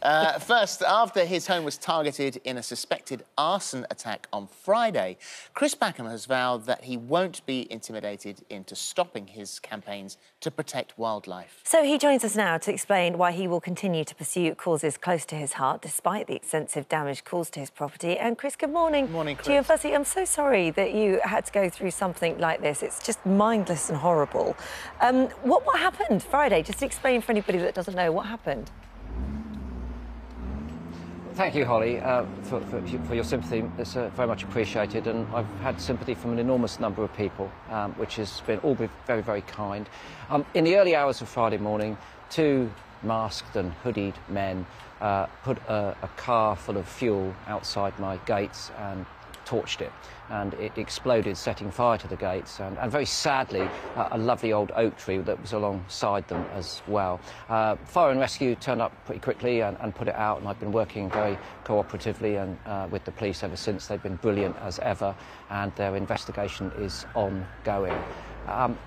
First, after his home was targeted in a suspected arson attack on Friday, Chris Packham has vowed that he won't be intimidated into stopping his campaigns to protect wildlife. So he joins us now to explain why he will continue to pursue causes close to his heart, despite the extensive damage caused to his property. And Chris, good morning. Good morning, Chris. To you. And firstly, I'm so sorry that you had to go through something like this. It's just mindless and horrible. What happened Friday? Just explain for anybody that doesn't know what happened. Thank you, Holly, for your sympathy. It's very much appreciated, and I've had sympathy from an enormous number of people, which has been all very, very kind. In the early hours of Friday morning, two masked and hoodied men put a car full of fuel outside my gates and torched it, and it exploded, setting fire to the gates, and very sadly a lovely old oak tree that was alongside them as well. Fire and rescue turned up pretty quickly and put it out, and I've been working very cooperatively and with the police ever since. They've been brilliant as ever, and their investigation is ongoing.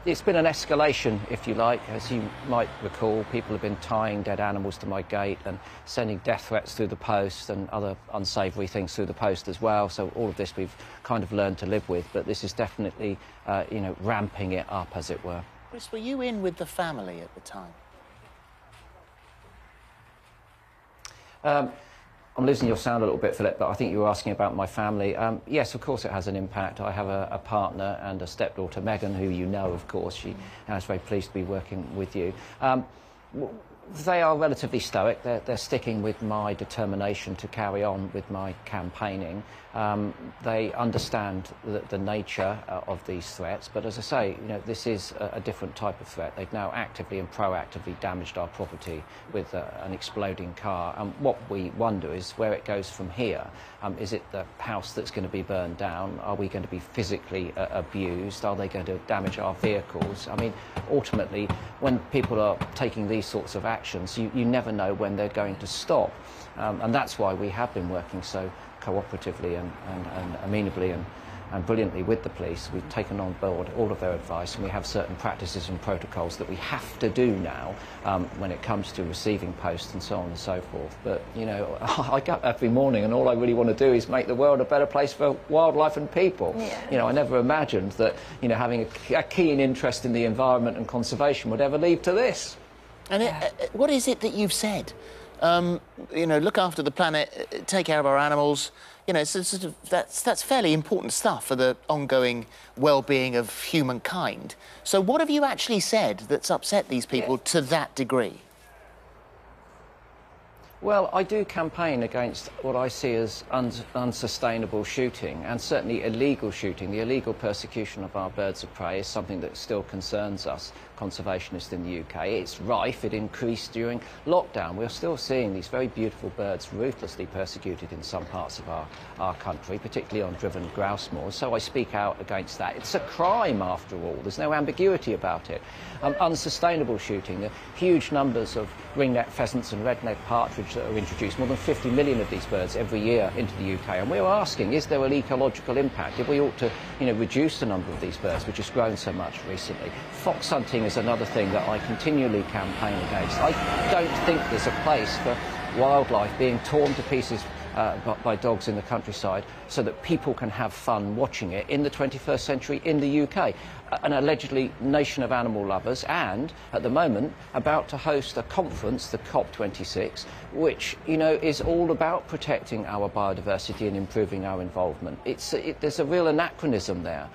It's been an escalation, if you like. As you might recall, people have been tying dead animals to my gate and sending death threats through the post and other unsavoury things through the post as well. So all of this we've kind of learned to live with, but this is definitely, you know, ramping it up, as it were. Chris, were you in with the family at the time? I'm losing your sound a little bit, Philip, but I think you were asking about my family. Yes, of course it has an impact. I have a partner and a stepdaughter, Megan, who you know, of course. She is very pleased to be working with you. They are relatively stoic. They're sticking with my determination to carry on with my campaigning. They understand the nature of these threats, but as I say, you know, this is a different type of threat. They've now actively and proactively damaged our property with an exploding car, and what we wonder is where it goes from here. Is it the house that's going to be burned down? Are we going to be physically abused? Are they going to damage our vehicles? I mean, ultimately, when people are taking these sorts of actions, you never know when they're going to stop, and that's why we have been working so cooperatively and amenably and brilliantly with the police. We've taken on board all of their advice, and we have certain practices and protocols that we have to do now when it comes to receiving posts and so on and so forth. But, you know, I get up every morning and all I really want to do is make the world a better place for wildlife and people. Yeah. You know, I never imagined that, you know, having a keen interest in the environment and conservation would ever lead to this. And what is it that you've said? You know, look after the planet, take care of our animals. You know, so sort of that's fairly important stuff for the ongoing well-being of humankind. So what have you actually said that's upset these people to that degree? Well, I do campaign against what I see as unsustainable shooting, and certainly illegal shooting. The illegal persecution of our birds of prey is something that still concerns us conservationists in the UK. It's rife. It increased during lockdown. We're still seeing these very beautiful birds ruthlessly persecuted in some parts of our country, particularly on driven grouse moors. So I speak out against that. It's a crime, after all. There's no ambiguity about it. Unsustainable shooting. The huge numbers of ringneck pheasants and red-necked partridge that are introduced, more than 50 million of these birds every year into the UK. And we're asking, is there an ecological impact? If we ought to, you know, reduce the number of these birds, which has grown so much recently. Fox hunting is another thing that I continually campaign against. I don't think there's a place for wildlife being torn to pieces by dogs in the countryside so that people can have fun watching it in the 21st century in the UK. An allegedly nation of animal lovers, and at the moment about to host a conference, the COP26, which, you know, is all about protecting our biodiversity and improving our involvement. There's a real anachronism there.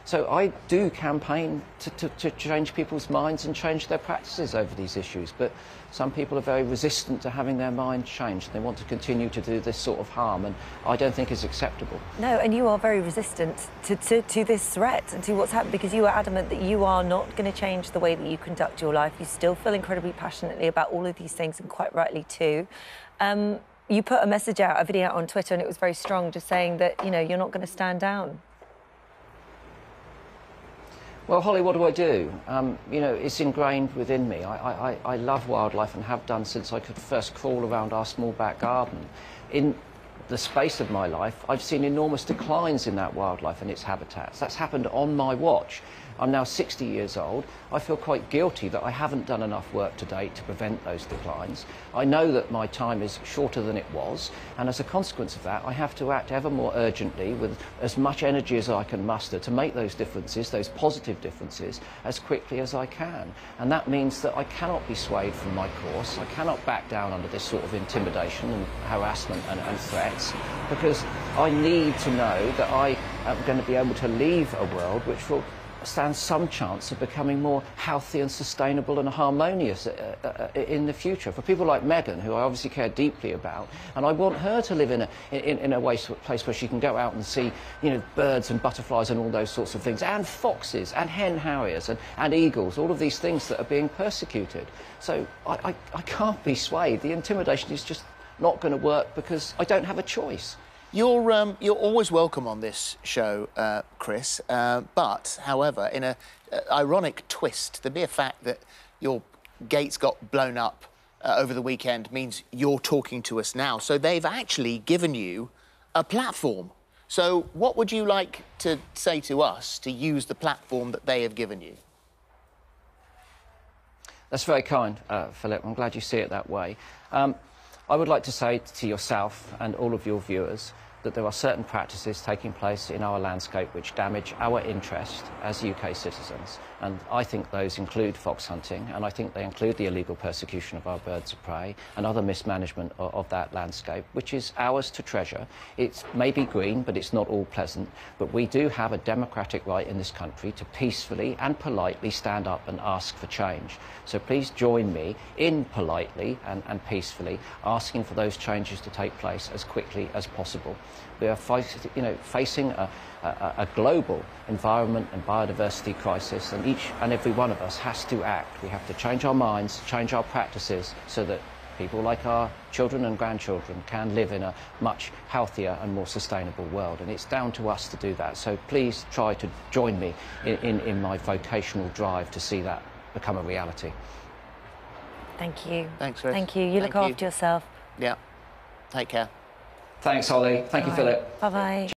So I do campaign to change people's minds and change their practices over these issues, but some people are very resistant to having their mind changed. They want to continue to do this sort of harm, and I don't think it's acceptable. No, and you are very resistant to this threat and to what's happened, because you are adamant that you are not going to change the way that you conduct your life. You still feel incredibly passionately about all of these things, and quite rightly too. You put a message out, a video out on Twitter, and it was very strong, just saying that, you know, you're not going to stand down. Well, Holly, what do I do? You know, it's ingrained within me. I love wildlife and have done since I could first crawl around our small back garden. In the space of my life, I've seen enormous declines in that wildlife and its habitats. That's happened on my watch. I'm now 60 years old. I feel quite guilty that I haven't done enough work to date to prevent those declines. I know that my time is shorter than it was, and as a consequence of that, I have to act ever more urgently with as much energy as I can muster to make those differences, those positive differences, as quickly as I can. And that means that I cannot be swayed from my course. I cannot back down under this sort of intimidation and harassment and threats, because I need to know that I am going to be able to leave a world which will stand some chance of becoming more healthy and sustainable and harmonious in the future. For people like Meghan, who I obviously care deeply about, and I want her to live in a place where she can go out and see, you know, birds and butterflies and all those sorts of things, and foxes and hen harriers and eagles, all of these things that are being persecuted. So I can't be swayed. The intimidation is just not going to work because I don't have a choice. You're always welcome on this show, Chris, but, however, in an ironic twist, the mere fact that your gates got blown up over the weekend means you're talking to us now. So they've actually given you a platform. So what would you like to say to us to use the platform that they have given you? That's very kind, Philip. I'm glad you see it that way. I would like to say to yourself and all of your viewers that there are certain practices taking place in our landscape which damage our interest as UK citizens. And I think those include fox hunting, and I think they include the illegal persecution of our birds of prey and other mismanagement of that landscape, which is ours to treasure. It may be green, but it's not all pleasant. But we do have a democratic right in this country to peacefully and politely stand up and ask for change. So please join me in politely and peacefully asking for those changes to take place as quickly as possible. We are facing a global environment and biodiversity crisis, and each and every one of us has to act. We have to change our minds, change our practices, so that people like our children and grandchildren can live in a much healthier and more sustainable world. And it's down to us to do that. So please try to join me in my vocational drive to see that become a reality. Thank you. Thanks, Chris. Thank you. You look after yourself. Yeah. Take care. Thanks, Holly. Thank you, Philip. Bye-bye.